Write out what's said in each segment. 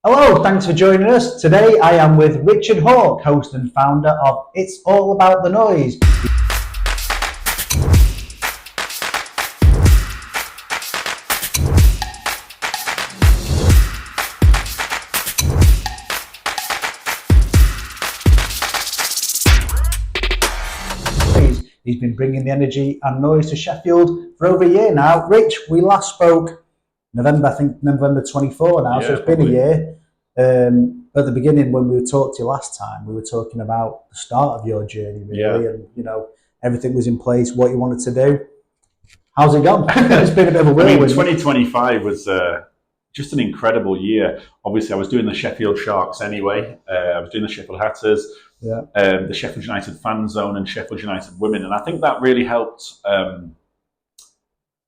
Hello, thanks for joining us. Today I am with Richard Hawke, host and founder of It's All About the Noise. He's been bringing the energy and noise to Sheffield for over a year now. Rich, we last spoke November 24 now, so it's been a year. At the beginning, when we talked to you last time, we were talking about the start of your journey, really, and everything was in place, what you wanted to do. How's it gone? It's been a bit of a whirlwind. 2025 was just an incredible year. Obviously, I was doing the Sheffield Sharks anyway. I was doing the Sheffield Hatters, the Sheffield United Fan Zone, and Sheffield United Women, and I think that really helped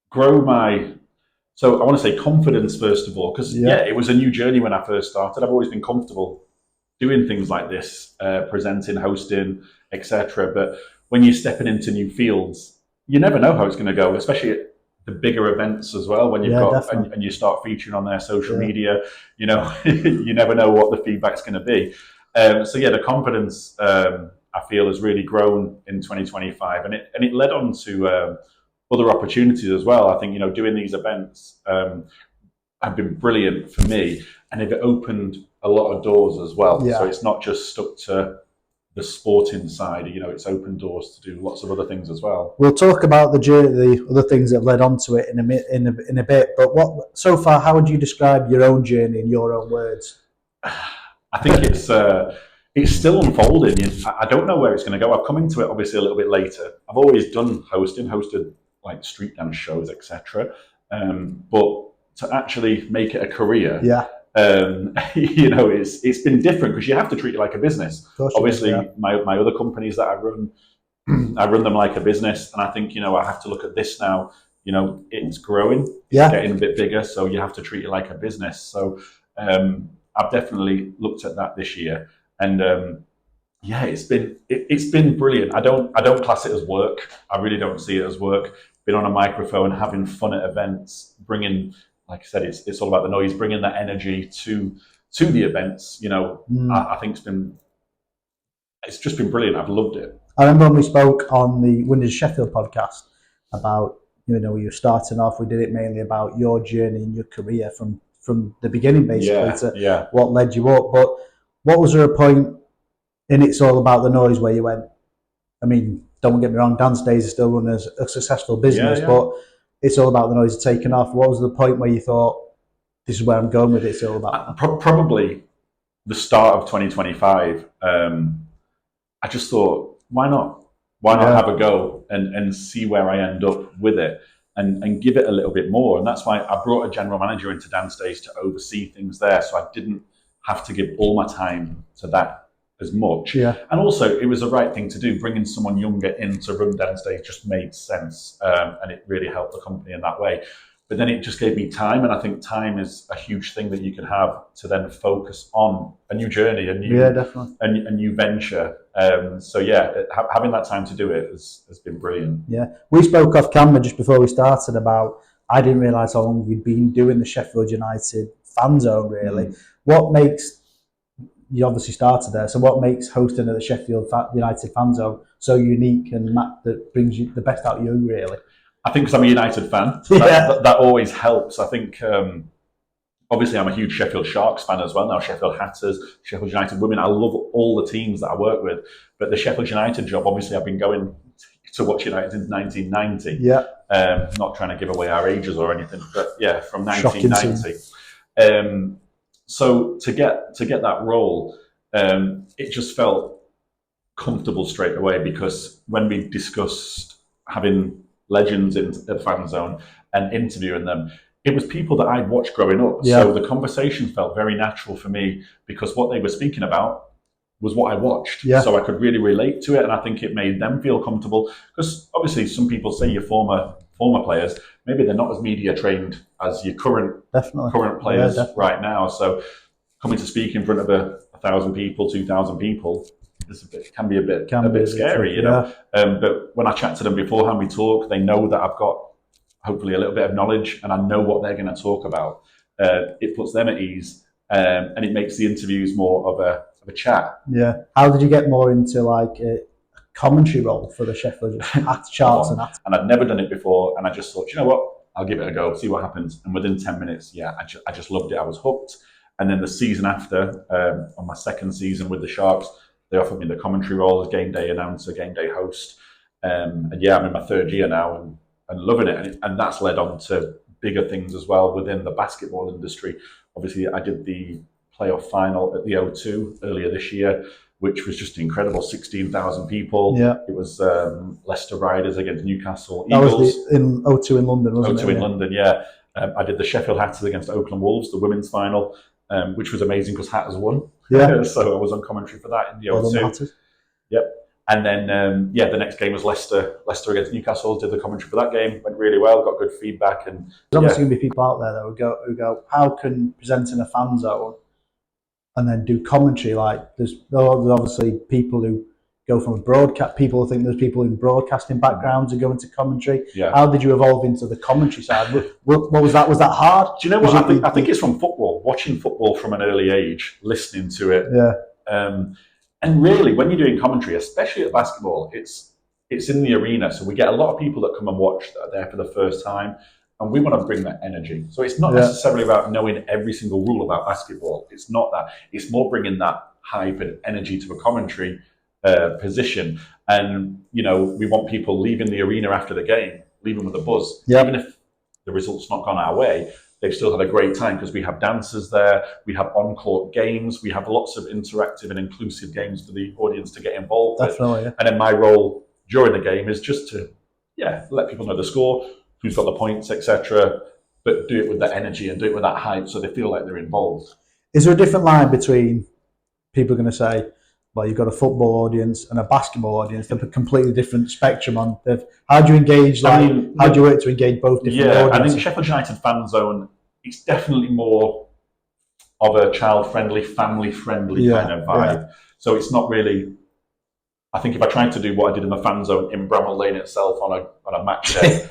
grow my. So I want to say confidence first of all, because it was a new journey when I first started. I've always been comfortable doing things like this, presenting, hosting, etc. But when you're stepping into new fields, you never know how it's going to go, especially at the bigger events as well. When you've got and you start featuring on their social media, you never know what the feedback's going to be. The confidence I feel has really grown in 2025, and it led on to other opportunities as well. I think doing these events have been brilliant for me, and it opened a lot of doors as well. So it's not just stuck to the sporting side. It's opened doors to do lots of other things as well. We'll talk about the journey, the other things that led on to it in a bit. But so far, how would you describe your own journey in your own words? I think it's still unfolding. I don't know where it's going to go. I've come into it obviously a little bit later. I've always done hosted like street dance shows, etc. But to actually make it a career, it's been different because you have to treat it like a business. Obviously, my other companies that I run, I run them like a business, and I think I have to look at this now. It's growing, it's getting a bit bigger, so you have to treat it like a business. So I've definitely looked at that this year, and it's been brilliant. I don't class it as work. I really don't see it as work. Been on a microphone, having fun at events, bringing, like I said, it's all about the noise, bringing that energy to the events. I think it's just been brilliant. I've loved it. I remember when we spoke on the Windows Sheffield podcast about you're starting off. We did it mainly about your journey and your career from the beginning, basically, to what led you up. But what was there a point in It's All About the Noise where you went, I mean, don't get me wrong, Dance Days is still run as a successful business, but It's All About the Noise is taken off. What was the point where you thought, this is where I'm going with it, It's All About? Probably the start of 2025. I just thought, why not? Why not have a go and see where I end up with it and give it a little bit more? And that's why I brought a general manager into Dance Days to oversee things there, so I didn't have to give all my time to that as much. And also, it was the right thing to do. Bringing someone younger in to run Dance Days just made sense, and it really helped the company in that way. But then it just gave me time, and I think time is a huge thing that you can have to then focus on a new journey, a new venture. Having that time to do it has been brilliant. We spoke off camera just before we started about, I didn't realise how long you'd been doing the Sheffield United Fan Zone, really. What makes, you obviously started there, so what makes hosting at the Sheffield United Fan Zone so unique and that brings you the best out of you, really? I think because I'm a United fan, that always helps. I think, obviously, I'm a huge Sheffield Sharks fan as well now, Sheffield Hatters, Sheffield United Women. I love all the teams that I work with, but the Sheffield United job, obviously, I've been going to watch United since 1990. Not trying to give away our ages or anything, but from 1990. So to get that role, it just felt comfortable straight away, because when we discussed having legends in the Fan Zone and interviewing them, it was people that I'd watched growing up. So the conversation felt very natural for me, because what they were speaking about was what I watched. So I could really relate to it, and I think it made them feel comfortable, because obviously some people say your former players, maybe they're not as media trained as your current players right now. So coming to speak in front of 1,000 people, 2,000 people, can be a bit scary, But when I chat to them beforehand, we talk, they know that I've got hopefully a little bit of knowledge and I know what they're going to talk about. It puts them at ease, and it makes the interviews more of a chat. Yeah. How did you get more into like a commentary role for the Sheffield charts and that? And I'd never done it before, and I just thought, you know what, I'll give it a go, see what happens. And within 10 minutes, I just loved it. I was hooked. And then the season after, on my second season with the Sharks, they offered me the commentary role as game day announcer, game day host. And I'm in my third year now and loving it. And that's led on to bigger things as well within the basketball industry. Obviously, I did the playoff final at the O2 earlier this year, which was just incredible. 16,000 people. Yeah. It was Leicester Riders against Newcastle Eagles. That was in O2 in London, wasn't it? O2 in London, yeah. I did the Sheffield Hatters against Oakland Wolves, the women's final, which was amazing because Hatters won. Yeah. So I was on commentary for that in the O2. Yep. And then, the next game was Leicester against Newcastle. Did the commentary for that game. Went really well. Got good feedback. And there's obviously going to be people out there that who go, how can presenting a fan zone and then do commentary? Like there's obviously people who go from a broadcast. People think there's people in broadcasting backgrounds who go into commentary. Yeah. How did you evolve into the commentary side? What was that? Was that hard? Do you know what? I think it's from football. Watching football from an early age, listening to it. Yeah. And really, when you're doing commentary, especially at basketball, it's in the arena. So we get a lot of people that come and watch that are there for the first time, and we want to bring that energy. So it's not necessarily about knowing every single rule about basketball. It's not that. It's more bringing that hype and energy to a commentary position. And, we want people leaving the arena after the game, leaving with a buzz. Yep. Even if the result's not gone our way, they've still had a great time because we have dancers there, we have on-court games, we have lots of interactive and inclusive games for the audience to get involved with. Definitely, yeah. And then my role during the game is just to, let people know the score, who's got the points, etc., but do it with that energy and do it with that hype so they feel like they're involved. Is there a different line between people going to say, well, you've got a football audience and a basketball audience, they're a completely different spectrum on the, how do you engage, how do you work to engage both different audiences? I think Sheffield United fan zone, it's definitely more of a child-friendly, family-friendly kind of vibe. Yeah. So it's not really, I think if I tried to do what I did in the fan zone in Bramall Lane itself on a match day,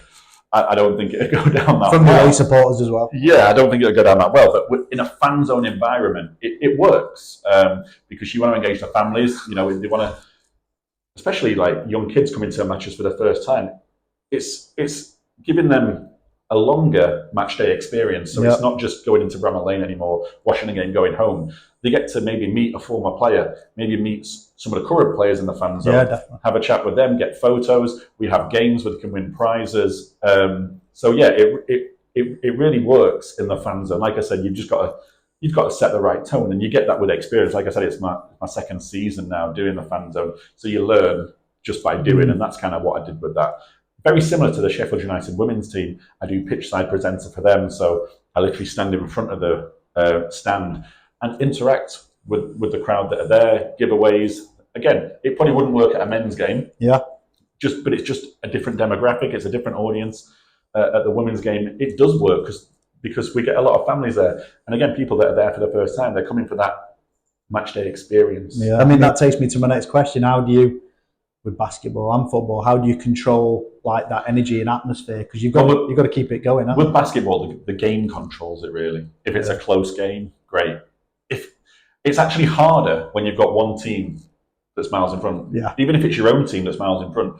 I don't think it'd go down that well. From the away supporters as well. Yeah, I don't think it'd go down that well. But in a fan zone environment, it works because you want to engage the families. They want to, especially like young kids coming to matches for the first time. It's giving them a longer match day experience. So it's not just going into Bramall Lane anymore, watching a game, going home. They get to maybe meet a former player, maybe meet some of the current players in the fan zone, have a chat with them, get photos. We have games where they can win prizes. It really works in the fan zone. Like I said, you've got to set the right tone, and you get that with experience. Like I said, it's my second season now doing the fan zone, so you learn just by doing, and that's kind of what I did with that. Very similar to the Sheffield United women's team, I do pitch side presenter for them, so I literally stand in front of the stand and interact with the crowd that are there, giveaways. Again, it probably wouldn't work at a men's game. Yeah. But it's just a different demographic. It's a different audience. At the women's game, it does work because we get a lot of families there. And again, people that are there for the first time, they're coming for that match day experience. Yeah. I mean, that takes me to my next question. How do you, with basketball and football, how do you control like that energy and atmosphere? Because you've got to keep it going. With basketball, the game controls it really. If it's a close game, great. If it's actually harder when you've got one team that's miles in front. Yeah. Even if it's your own team that's miles in front,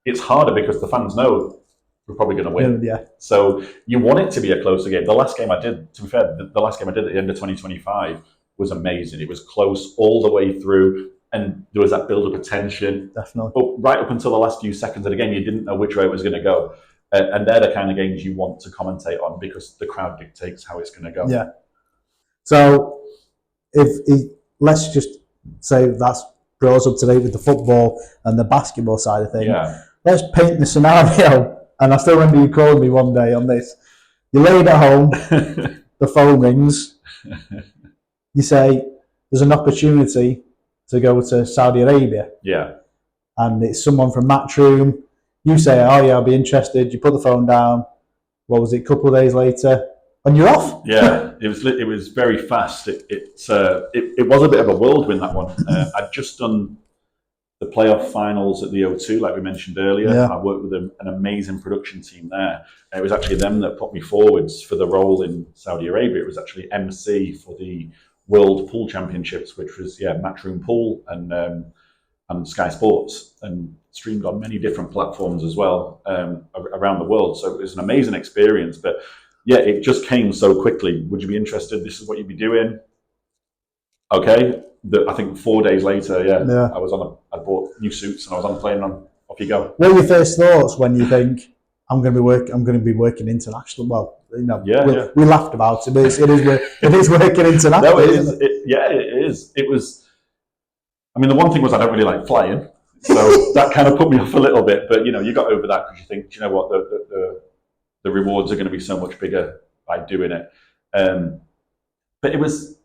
it's harder because the fans know we're probably going to win. Yeah. So you want it to be a closer game. The last game I did, to be fair, the last game I did at the end of 2025 was amazing. It was close all the way through, and there was that build-up of tension. Definitely. But right up until the last few seconds of the game, you didn't know which way it was going to go. And they're the kind of games you want to commentate on because the crowd dictates how it's going to go. Yeah. So let's just say that's brought us up to date with the football and the basketball side of things. Yeah. Let's paint the scenario. And I still remember you calling me one day on this. You laid at home, the phone rings. You say, there's an opportunity to go to Saudi Arabia. Yeah. And it's someone from Matchroom. You say, oh yeah, I'll be interested. You put the phone down. What was it, a couple of days later? And you're off. Yeah, it was very fast. It was a bit of a whirlwind, that one. I'd just done the playoff finals at the O2, like we mentioned earlier. Yeah. I worked with an amazing production team there. And it was actually them that put me forwards for the role in Saudi Arabia. It was actually MC for the World Pool Championships, which was Matchroom Pool and Sky Sports, and streamed on many different platforms as well around the world. So it was an amazing experience. But yeah, it just came so quickly. Would you be interested? This is what you'd be doing. Okay. I think 4 days later, I bought new suits and I was on a plane and off you go. What were your first thoughts when you think I'm going to be working international? Well, we laughed about it, but it is working international. No, it is. It is. It was. I mean, the one thing was I don't really like flying, so that kind of put me off a little bit. But you got over that because you think, you know what, the rewards are going to be so much bigger by doing it. But it was.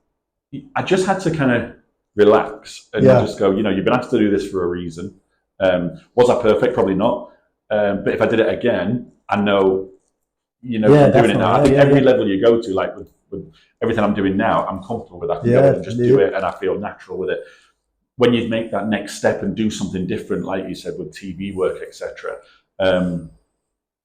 I just had to kind of relax and just go, you've been asked to do this for a reason. Was I perfect? Probably not. But if I did it again, I know, doing it now. I think every level you go to, like with everything I'm doing now, I'm comfortable with. I can go and just do it, and I feel natural with it. When you make that next step and do something different, like you said, with TV work, etc.,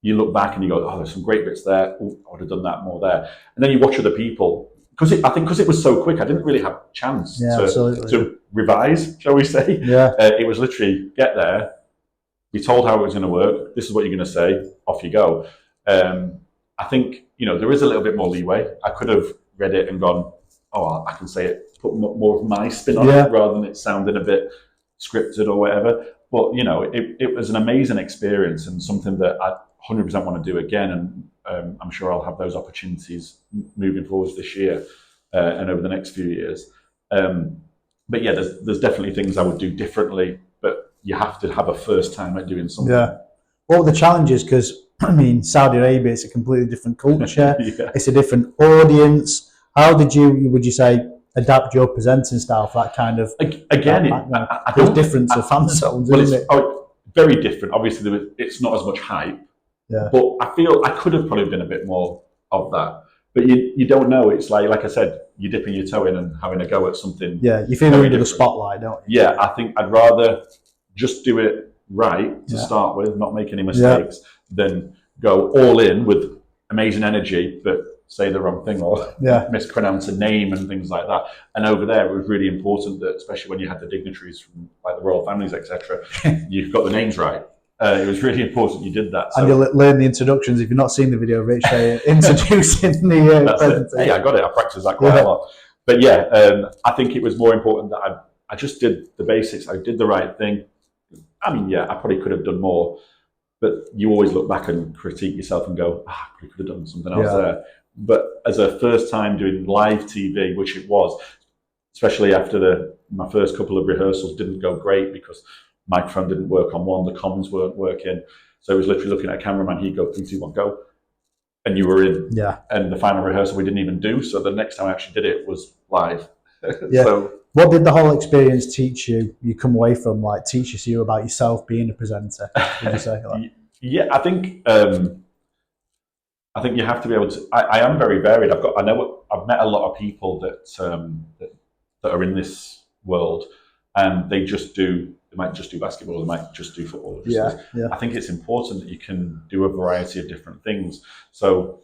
you look back and you go, oh, there's some great bits there. Ooh, I would have done that more there. And then you watch other people. Because it was so quick, I didn't really have a chance to revise, shall we say. Yeah. It was literally, get there, be told how it was going to work, this is what you're going to say, off you go. I think, there is a little bit more leeway. I could have read it and gone, oh, I can say it, put more of my spin on it, rather than it sounding a bit scripted or whatever. But, it was an amazing experience and something that I 100% want to do again. And I'm sure I'll have those opportunities moving forwards this year and over the next few years. But yeah, there's definitely things I would do differently, but you have to have a first time at doing something. Yeah. What were the challenges? Because, Saudi Arabia, it's a completely different culture. It's a different audience. How did would you say, adapt your presenting style for that kind of... Again, it's different to fan zones, isn't it? Very different. Obviously, it's not as much hype. Yeah. But I feel I could have probably done a bit more of that. But you don't know. It's like I said, you're dipping your toe in and having a go at something. Yeah, you feel under the spotlight, don't you? Yeah, I think I'd rather just do it right to start with, not make any mistakes, than go all in with amazing energy, but say the wrong thing or mispronounce a name and things like that. And over there, it was really important that, especially when you had the dignitaries from like the royal families, etc., you've got the names right. It was really important you did that. So. And you'll learn the introductions. If you've not seen the video, Rich, introducing the presentation. Hey, I got it. I practiced that quite a lot. But I think it was more important that I just did the basics. I did the right thing. I mean, I probably could have done more. But you always look back and critique yourself and go, I probably could have done something else there. But as a first time doing live TV, which it was, especially after my first couple of rehearsals didn't go great because microphone didn't work on one, the comms weren't working. So it was literally looking at a cameraman, he'd go 3, 2, 1, go. And you were in. Yeah. And the final rehearsal we didn't even do. So the next time I actually did it was live. Yeah. So, what did the whole experience teach you? You come away from teaches you about yourself being a presenter. Would you say? Yeah, I think you have to be able to. I am very varied. I've met a lot of people that are in this world, and they might just do basketball, they might just do football. I think it's important that you can do a variety of different things. So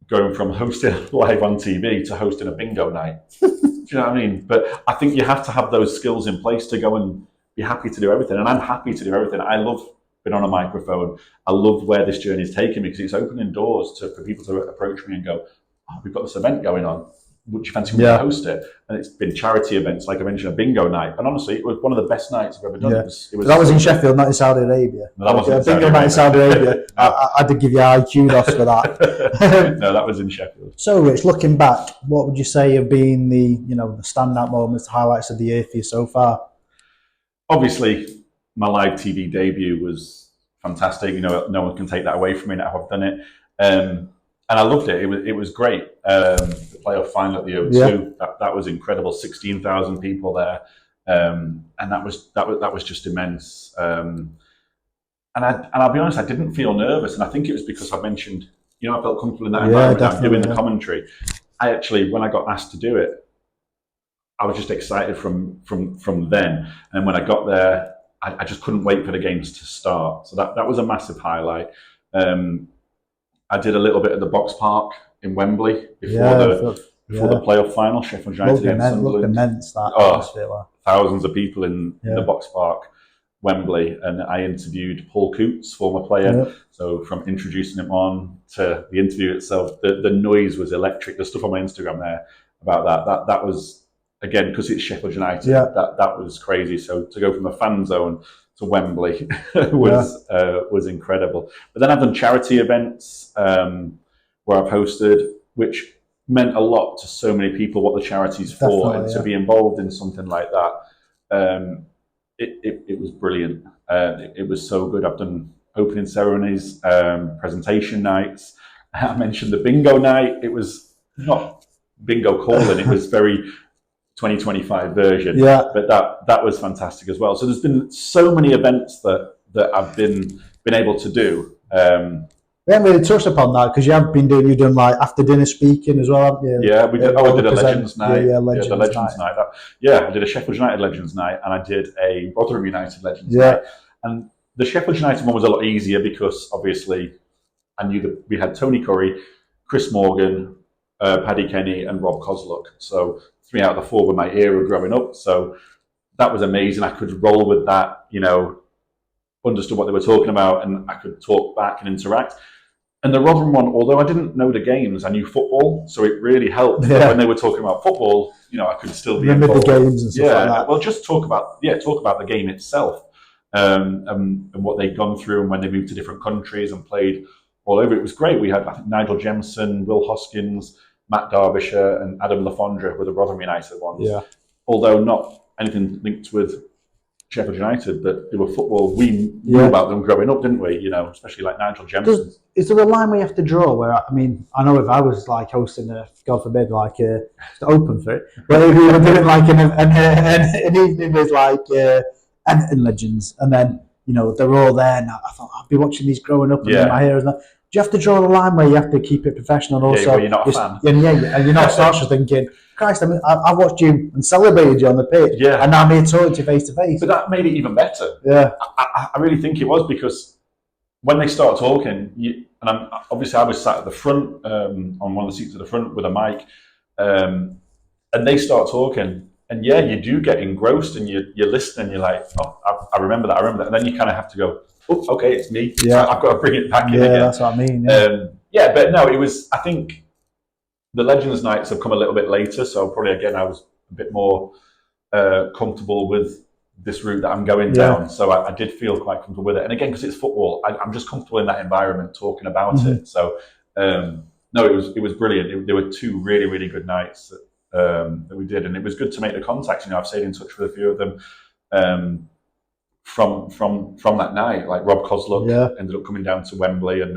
going from hosting live on TV to hosting a bingo night, do you know what I mean? But I think you have to have those skills in place to go and be happy to do everything. And I'm happy to do everything. I love being on a microphone. I love where this journey is taking me because it's opening doors for people to approach me and go, oh, we've got this event going on. Would you fancy me to host it? And it's been charity events, like I mentioned, a bingo night. And honestly, it was one of the best nights I've ever done. Yeah. That was in Sheffield, not in Saudi Arabia. No, that wasn't bingo night in Saudi Arabia. I had to give you high kudos for that. No, that was in Sheffield. So, Rich, looking back, what would you say have been the standout moments, the highlights of the year for you so far? Obviously, my live TV debut was fantastic. No one can take that away from me now I've done it. And I loved it. It was great. The playoff final at the O2, that was incredible. 16,000 people there, and that was just immense. And I'll be honest, I didn't feel nervous, and I think it was because I mentioned, I felt comfortable in that environment. I'm doing the commentary. I actually, when I got asked to do it, I was just excited from then. And when I got there, I just couldn't wait for the games to start. So that was a massive highlight. I did a little bit at the Box Park in Wembley before the playoff final, Sheffield United against Sunderland. Looked immense, that atmosphere. Thousands of people in the Box Park, Wembley, and I interviewed Paul Coots, former player. Yep. So from introducing him on to the interview itself, the noise was electric. There's stuff on my Instagram there about that was, again, because it's Sheffield United, that was crazy. So to go from a fan zone to Wembley was incredible. But then I've done charity events where I've hosted, which meant a lot to so many people, what the charity's for, and to be involved in something like that. It was brilliant. It was so good. I've done opening ceremonies, presentation nights. I mentioned the bingo night. It was not bingo calling. It was very 2025 version. Yeah. But that was fantastic as well. So there's been so many events that I've been able to do. We haven't really touched upon that because you've done like after dinner speaking as well, haven't you? Yeah, we did. I did a Legends night. The Legends night. I did a Sheffield United Legends night, and I did a Rotherham United Legends night. And the Sheffield United one was a lot easier because obviously I knew that we had Tony Curry, Chris Morgan, Paddy Kenny, and Robb Kozluk. So 3 out of the 4 were my era growing up. So that was amazing. I could roll with that, understood what they were talking about, and I could talk back and interact. And the Rotherham one, although I didn't know the games, I knew football, so it really helped. Yeah. When they were talking about football, I could still be involved. The games and stuff like that. Well, just talk about the game itself, and what they'd gone through, and when they moved to different countries and played all over. It was great. We had, I think, Nigel Jemson, Will Hoskins, Matt Derbyshire, and Adam Lafondra were the Rotherham United ones. Yeah. Although not anything linked with Sheffield United, but they were football. We knew about them growing up, didn't we? Especially like Nigel Jemson. Is there a line we have to draw where, I know if I was like hosting God forbid, like open for it, but if we were doing like an evening with like Everton legends, and then they're all there, and I thought I'd be watching these growing up, and then my heroes. Do you have to draw the line where you have to keep it professional and also where you're not a fan? And you're not starting thinking, Christ, I watched you and celebrated you on the pitch, and now I'm here talking to you face to face. But that made it even better. Yeah, I really think it was, because when they start talking, obviously I was sat at the front on one of the seats at the front with a mic, and they start talking, and you do get engrossed, and you're listening. You're like, oh, I remember that, and then you kind of have to go, oh, okay, it's me. Yeah, I've got to bring it back in again. That's what I mean. But no, it was. I think the Legends nights have come a little bit later, so probably again I was a bit more comfortable with this route that I'm going down. So I did feel quite comfortable with it. And again, because it's football, I'm just comfortable in that environment talking about it. So no, it was brilliant. There were 2 really, really good nights that we did, and it was good to make the contacts. I've stayed in touch with a few of them from that night. Like Robb Kozluk ended up coming down to Wembley, and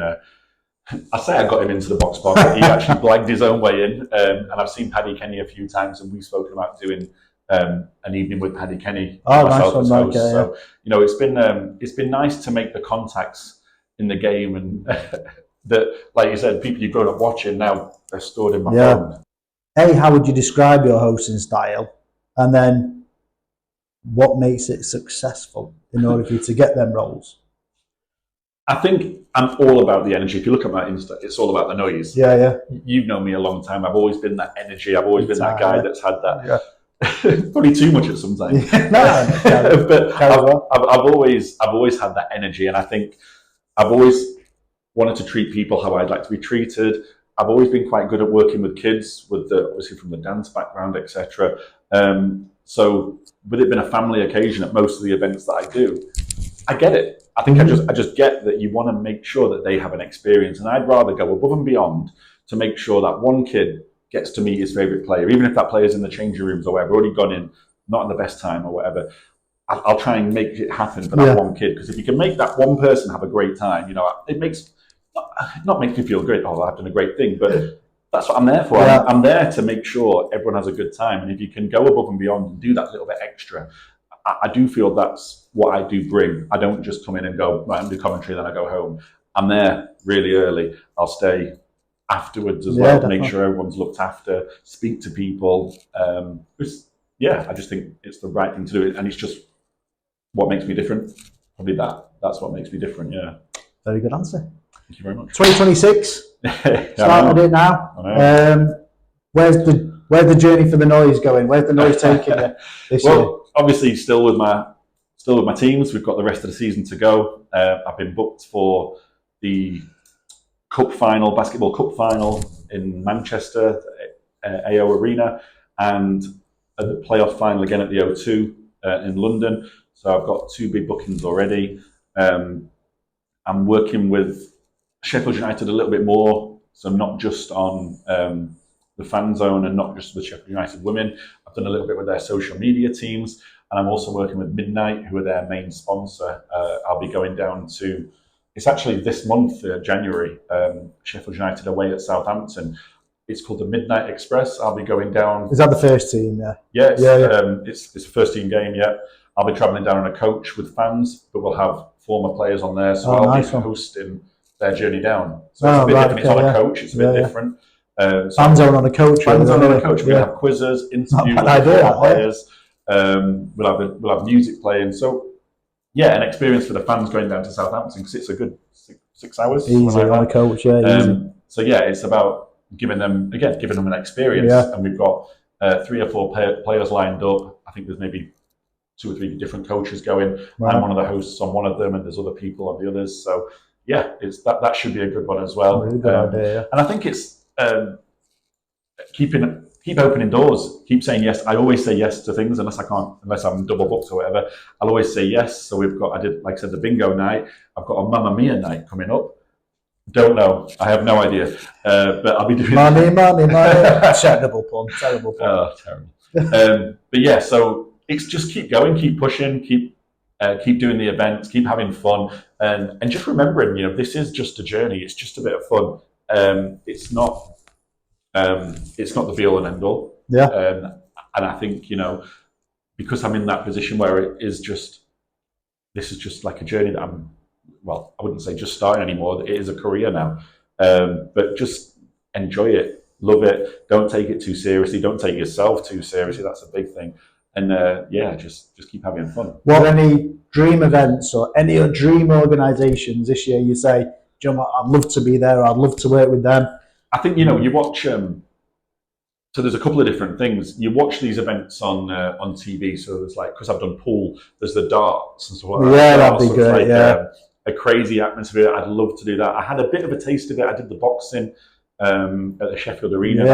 I say I got him into the Box Park, but he actually blagged his own way in. And I've seen Paddy Kenny a few times, and we've spoken about doing an evening with Paddy Kenny. Myself as host. So it's been nice to make the contacts in the game, and that, like you said, people you've grown up watching, now they're stored in my phone. How would you describe your hosting style, and then what makes it successful in order for you to get them roles? I think I'm all about the energy. If you look at my Insta, it's all about the noise. Yeah. You've known me a long time. I've always been that energy. I've always been that guy that's had that. Yeah. Probably too much at some time. But I've always had that energy, and I think I've always wanted to treat people how I'd like to be treated. I've always been quite good at working with kids, obviously from the dance background, etc. So with it being a family occasion at most of the events that I do, I get it. I think I just get that you want to make sure that they have an experience, and I'd rather go above and beyond to make sure that one kid gets to meet his favourite player, even if that player's in the changing rooms or whatever, already gone in, not in the best time or whatever. I'll try and make it happen for that one kid, because if you can make that one person have a great time, it makes me feel great. Oh, I've done a great thing, but that's what I'm there for. I'm there to make sure everyone has a good time, and if you can go above and beyond and do that little bit extra, I do feel that's what I do bring. I don't just come in and go, right, and do commentary, then I go home. I'm there really early. I'll stay afterwards as well, make sure everyone's looked after, speak to people. I just think it's the right thing to do, and it's just what makes me different? Probably that. That's what makes me different. Yeah. Very good answer. Thank you very much. 2026. Started it now. Where's the journey for the noise going? Where's the noise taking you this year? Obviously, still with my teams. We've got the rest of the season to go. I've been booked for the basketball cup final in Manchester, AO Arena, and at the playoff final again at the O2 in London. So I've got 2 big bookings already. I'm working with Sheffield United a little bit more, so not just on the fan zone and not just with Sheffield United women. I've done a little bit with their social media teams, and I'm also working with Midnight, who are their main sponsor. I'll be going down to, it's actually this month, January, Sheffield United away at Southampton. It's called the Midnight Express. I'll be going down. Is that the first team? Yeah. Yeah, it's the first team game. Yeah, I'll be travelling down on a coach with fans, but we'll have former players on there, so I'll be hosting their journey down. So it's a bit different. It's on a coach. It's a bit different. Fan zone on a coach. Fan zone on a coach. We'll have quizzes, interviews with former players. We'll have music playing. So yeah, an experience for the fans going down to Southampton, because it's a good 6 hours. Easy on a coach. Yeah. Easy. So yeah, it's about giving them an experience, and we've got 3 or 4 players lined up. I think there's maybe 2 or 3 different coaches going. I'm one of the hosts on one of them, and there's other people on the others. So yeah, it's that should be a good one as well. Really good idea, yeah. And I think it's keep opening doors, keep saying yes. I always say yes to things unless I'm double booked or whatever. I'll always say yes. So I did, like I said, the bingo night. I've got a Mamma Mia night coming up. Don't know. I have no idea. But I'll be doing money. Terrible pun. Oh, terrible. But yeah, so it's just keep going, keep pushing, keep doing the events, keep having fun, and just remembering, this is just a journey. It's just a bit of fun. It's not the be all and end all. Yeah. And I think, because I'm in that position where this is just like a journey that I wouldn't say just starting anymore. It is a career now. But just enjoy it, love it. Don't take it too seriously. Don't take yourself too seriously. That's a big thing. And just keep having fun. What any dream events or any dream organisations this year you say, John, I'd love to be there. I'd love to work with them. I think, you watch, so there's a couple of different things. You watch these events on TV. So there's because I've done pool, there's the darts and stuff like that. Yeah, that'd be great. A crazy atmosphere. I'd love to do that. I had a bit of a taste of it. I did the boxing at the Sheffield Arena.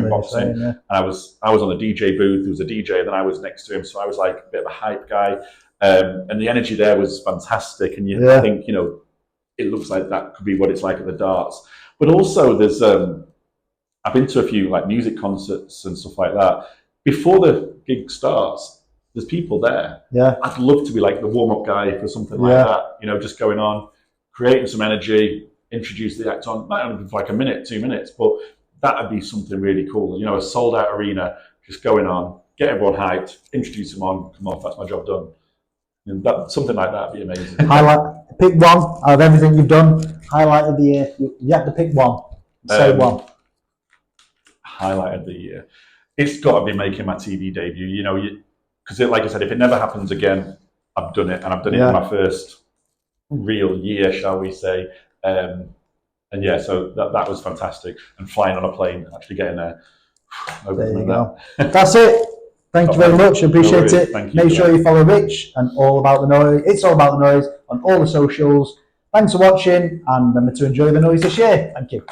Boxing. And I was on the DJ booth. There was a DJ, and then I was next to him. So I was like a bit of a hype guy. And the energy there was fantastic. And you think, it looks like that could be what it's like at the darts. But also there's, I've been to a few music concerts and stuff like that. Before the gig starts, there's people there. Yeah. I'd love to be like the warm-up guy for something like that, just going on, creating some energy, introduce the act on, might only be for a minute, 2 minutes, but that would be something really cool. A sold-out arena, just going on, get everyone hyped, introduce them on, come off, that's my job done. Something like that would be amazing. Pick one out of everything you've done. Highlight of the year. You have to pick one. Say one. Highlight of the year. It's got to be making my TV debut. Because like I said, if it never happens again, I've done it, and I've done it in my first real year, shall we say? So that was fantastic. And flying on a plane, actually getting there. There you go. That's it. Thank you very much. Appreciate it. Make sure you follow Rich and All About the Noise. It's All About the Noise on all the socials. Thanks for watching, and remember to enjoy the noise this year. Thank you.